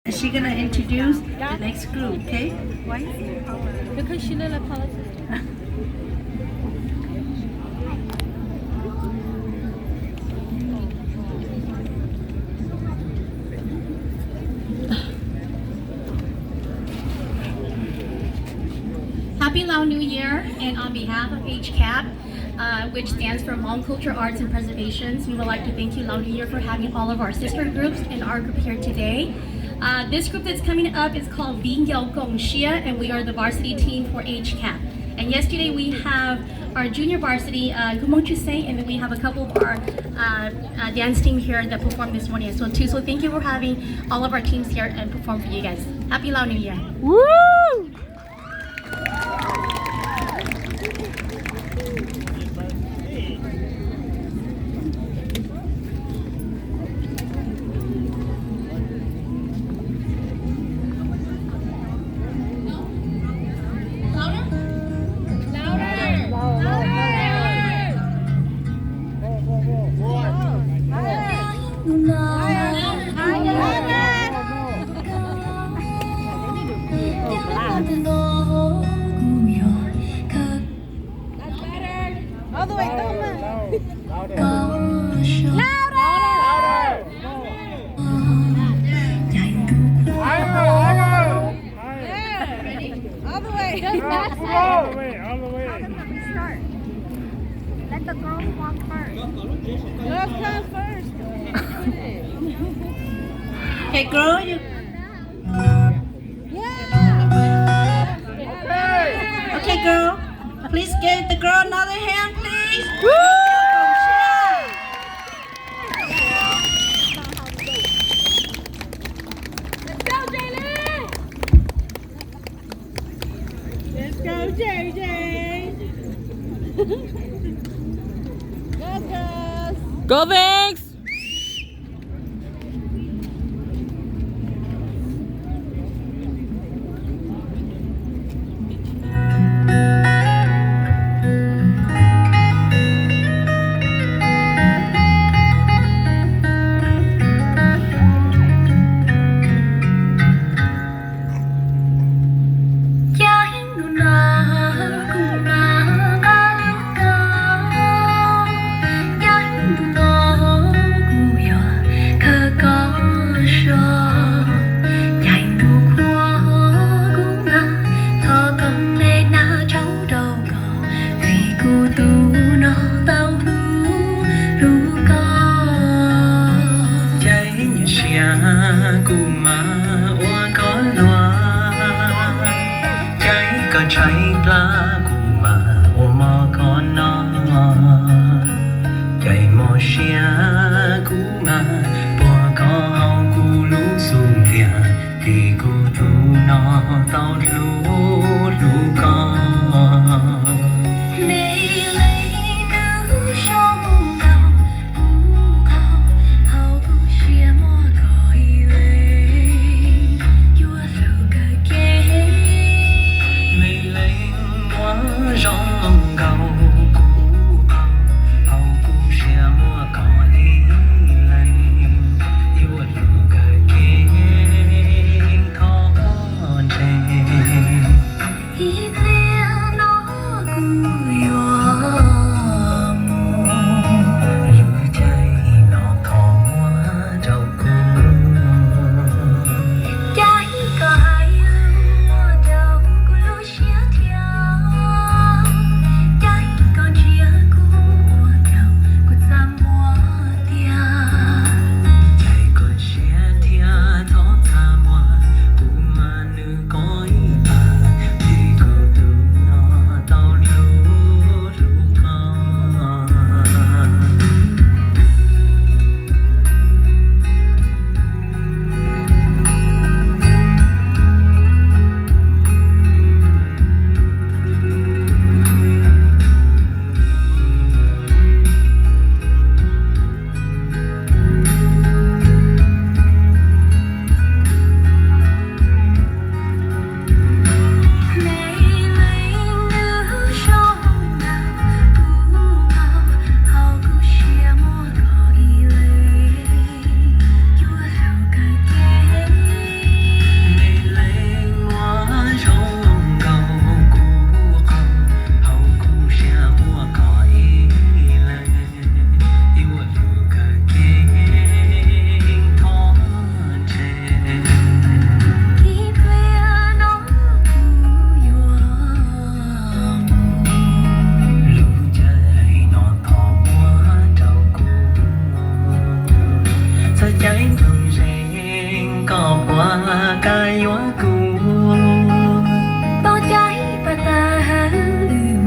She's gonna introduce the next group, okay? Why is it color? Because she look like color sister. Happy Lao New Year, and on behalf of HCAP, which stands for Hmong Culture, Arts and Preservations, we would like to thank you, Lao New Year, for having all of our sister groups and our group here today. This group that's coming up is called Vinh Yao Gong Xia, and we are the varsity team for HCAP. And yesterday we have our junior varsity, Koom, and then we have a couple of our dance team here that performed this morning as well too. So thank you for having all of our teams here and perform for you guys. Happy Lao New Year. Woo! All the way, louder. All the way. All the way, all the way. Start. Let the girls walk first. Girls come first. Okay, girl, you. Okay, girl. Please give the girl another hand, please. Woo! Let's go, Jaylee. Let's go, JJ. Go, girls. Go, Vinx! Cháy lá cùng mà ô mò con nó chạy mò xia cú mà bùa có hao cú lú xuống tiền thì cú tu nó tao lú lú con hoa cay hoa cu bao trái bà ta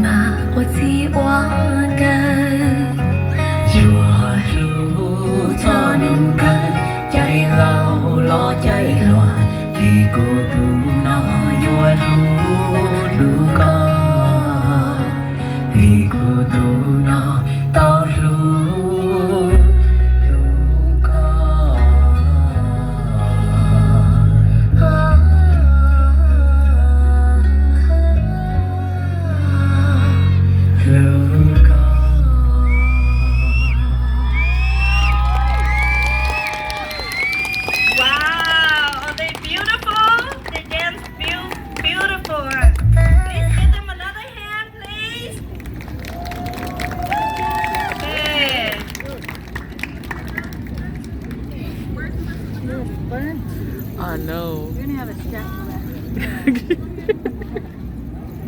mà hoa chi hoa cay chùa lu cho nụ cay chạy lao lo chạy loạn thì cô tu nó vua lu con thì cô tu nó tao lu con lu con. Wow, are they beautiful? They dance beautiful. Please give them another hand, please. Okay. Burn. I know. You're gonna have a statue.